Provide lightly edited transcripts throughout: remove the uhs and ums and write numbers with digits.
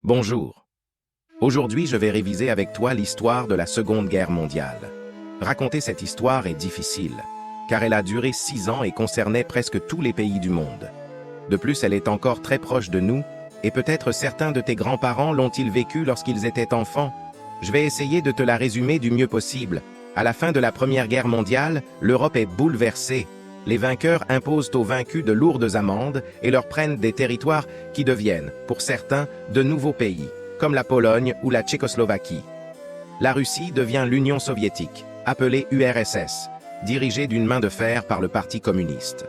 Bonjour. Aujourd'hui, je vais réviser avec toi l'histoire de la Seconde Guerre mondiale. Raconter cette histoire est difficile, car elle a duré 6 ans et concernait presque tous les pays du monde. De plus, elle est encore très proche de nous, et peut-être certains de tes grands-parents l'ont-ils vécu lorsqu'ils étaient enfants. Je vais essayer de te la résumer du mieux possible. À la fin de la Première Guerre mondiale, l'Europe est bouleversée. Les vainqueurs imposent aux vaincus de lourdes amendes et leur prennent des territoires qui deviennent, pour certains, de nouveaux pays, comme la Pologne ou la Tchécoslovaquie. La Russie devient l'Union soviétique, appelée URSS, dirigée d'une main de fer par le Parti communiste.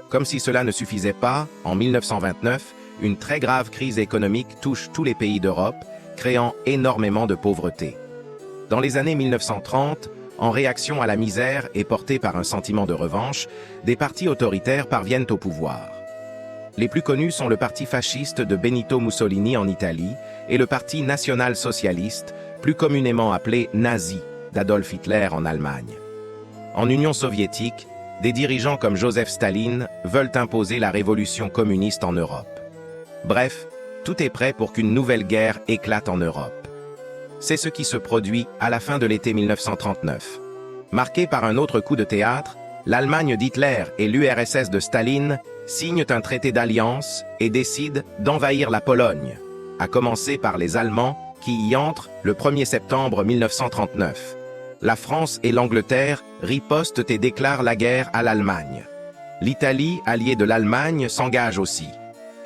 Comme si cela ne suffisait pas, en 1929, une très grave crise économique touche tous les pays d'Europe, créant énormément de pauvreté. Dans les années 1930, en réaction à la misère et portés par un sentiment de revanche, des partis autoritaires parviennent au pouvoir. Les plus connus sont le parti fasciste de Benito Mussolini en Italie et le parti national-socialiste, plus communément appelé nazi, d'Adolf Hitler en Allemagne. En Union soviétique, des dirigeants comme Joseph Staline veulent imposer la révolution communiste en Europe. Bref, tout est prêt pour qu'une nouvelle guerre éclate en Europe. C'est ce qui se produit à la fin de l'été 1939. Marqué par un autre coup de théâtre, l'Allemagne d'Hitler et l'URSS de Staline signent un traité d'alliance et décident d'envahir la Pologne, à commencer par les Allemands qui y entrent le 1er septembre 1939. La France et l'Angleterre ripostent et déclarent la guerre à l'Allemagne. L'Italie, alliée de l'Allemagne, s'engage aussi.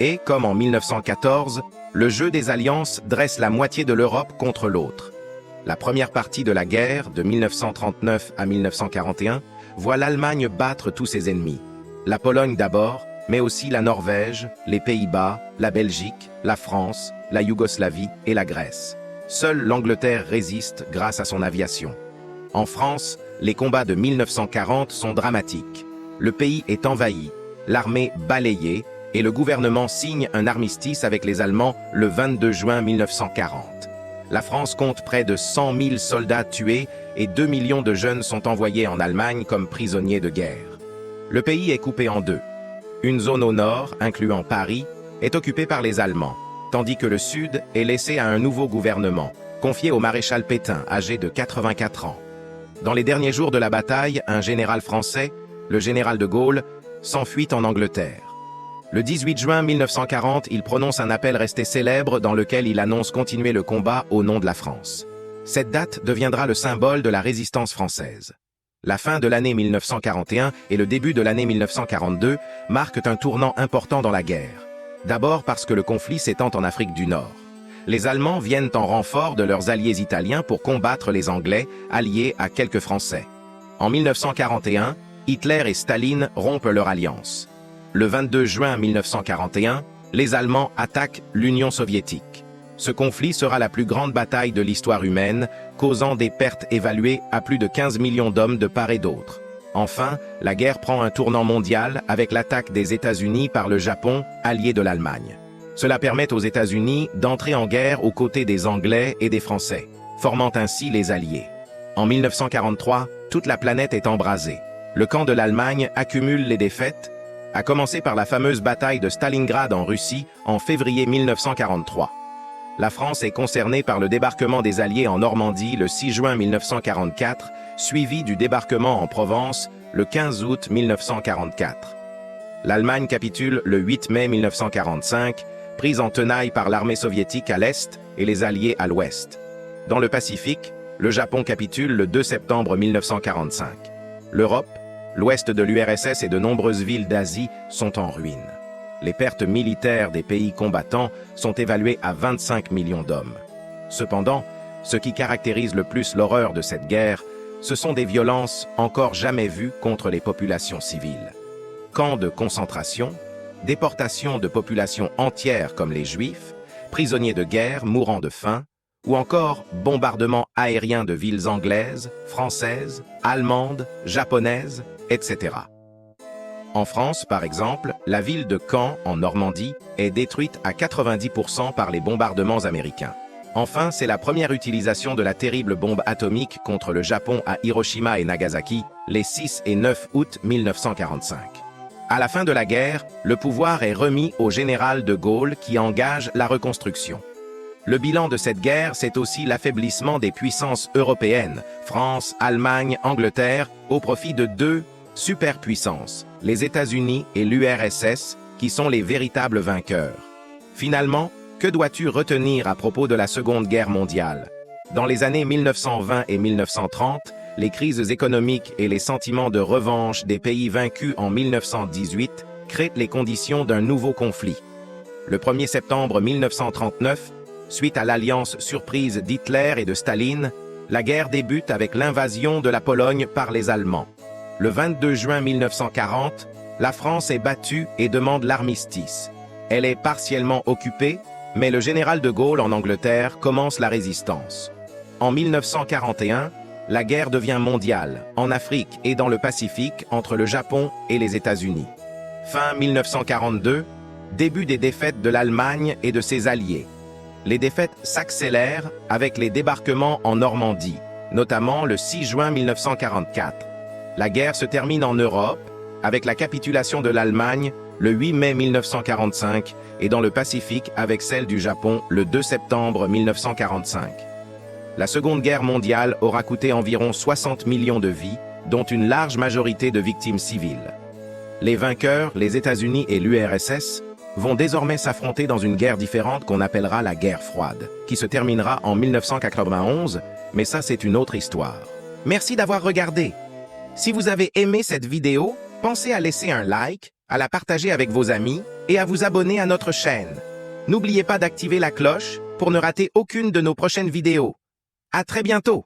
Et, comme en 1914, le jeu des alliances dresse la moitié de l'Europe contre l'autre. La première partie de la guerre, de 1939 à 1941, voit l'Allemagne battre tous ses ennemis. La Pologne d'abord, mais aussi la Norvège, les Pays-Bas, la Belgique, la France, la Yougoslavie et la Grèce. Seule l'Angleterre résiste grâce à son aviation. En France, les combats de 1940 sont dramatiques. Le pays est envahi, l'armée balayée, et le gouvernement signe un armistice avec les Allemands le 22 juin 1940. La France compte près de 100 000 soldats tués et 2 millions de jeunes sont envoyés en Allemagne comme prisonniers de guerre. Le pays est coupé en deux. Une zone au nord, incluant Paris, est occupée par les Allemands, tandis que le sud est laissé à un nouveau gouvernement, confié au maréchal Pétain, âgé de 84 ans. Dans les derniers jours de la bataille, un général français, le général de Gaulle, s'enfuit en Angleterre. Le 18 juin 1940, il prononce un appel resté célèbre dans lequel il annonce continuer le combat au nom de la France. Cette date deviendra le symbole de la résistance française. La fin de l'année 1941 et le début de l'année 1942 marquent un tournant important dans la guerre. D'abord parce que le conflit s'étend en Afrique du Nord. Les Allemands viennent en renfort de leurs alliés italiens pour combattre les Anglais, alliés à quelques Français. En 1941, Hitler et Staline rompent leur alliance. Le 22 juin 1941, les Allemands attaquent l'Union soviétique. Ce conflit sera la plus grande bataille de l'histoire humaine, causant des pertes évaluées à plus de 15 millions d'hommes de part et d'autre. Enfin, la guerre prend un tournant mondial avec l'attaque des États-Unis par le Japon, allié de l'Allemagne. Cela permet aux États-Unis d'entrer en guerre aux côtés des Anglais et des Français, formant ainsi les Alliés. En 1943, toute la planète est embrasée. Le camp de l'Allemagne accumule les défaites, à commencer par la fameuse bataille de Stalingrad en Russie en février 1943. La France est concernée par le débarquement des Alliés en Normandie le 6 juin 1944, suivi du débarquement en Provence le 15 août 1944. L'Allemagne capitule le 8 mai 1945, prise en tenaille par l'armée soviétique à l'est et les Alliés à l'ouest. Dans le Pacifique, le Japon capitule le 2 septembre 1945. L'Europe, l'ouest de l'URSS et de nombreuses villes d'Asie sont en ruine. Les pertes militaires des pays combattants sont évaluées à 25 millions d'hommes. Cependant, ce qui caractérise le plus l'horreur de cette guerre, ce sont des violences encore jamais vues contre les populations civiles. Camps de concentration, déportation de populations entières comme les Juifs, prisonniers de guerre mourant de faim, ou encore bombardements aériens de villes anglaises, françaises, allemandes, japonaises, etc. En France, par exemple, la ville de Caen, en Normandie, est détruite à 90% par les bombardements américains. Enfin, c'est la première utilisation de la terrible bombe atomique contre le Japon à Hiroshima et Nagasaki, les 6 et 9 août 1945. À la fin de la guerre, le pouvoir est remis au général de Gaulle qui engage la reconstruction. Le bilan de cette guerre, c'est aussi l'affaiblissement des puissances européennes, France, Allemagne, Angleterre, au profit de deux superpuissances, les États-Unis et l'URSS, qui sont les véritables vainqueurs. Finalement, que dois-tu retenir à propos de la Seconde Guerre mondiale? Dans les années 1920 et 1930, les crises économiques et les sentiments de revanche des pays vaincus en 1918 créent les conditions d'un nouveau conflit. Le 1er septembre 1939, suite à l'alliance surprise d'Hitler et de Staline, la guerre débute avec l'invasion de la Pologne par les Allemands. Le 22 juin 1940, la France est battue et demande l'armistice. Elle est partiellement occupée, mais le général de Gaulle en Angleterre commence la résistance. En 1941, la guerre devient mondiale, en Afrique et dans le Pacifique, entre le Japon et les États-Unis. Fin 1942, début des défaites de l'Allemagne et de ses alliés. Les défaites s'accélèrent avec les débarquements en Normandie, notamment le 6 juin 1944. La guerre se termine en Europe, avec la capitulation de l'Allemagne le 8 mai 1945 et dans le Pacifique avec celle du Japon le 2 septembre 1945. La Seconde Guerre mondiale aura coûté environ 60 millions de vies, dont une large majorité de victimes civiles. Les vainqueurs, les États-Unis et l'URSS, vont désormais s'affronter dans une guerre différente qu'on appellera la guerre froide, qui se terminera en 1991, mais ça c'est une autre histoire. Merci d'avoir regardé. Si vous avez aimé cette vidéo, pensez à laisser un like, à la partager avec vos amis et à vous abonner à notre chaîne. N'oubliez pas d'activer la cloche pour ne rater aucune de nos prochaines vidéos. À très bientôt!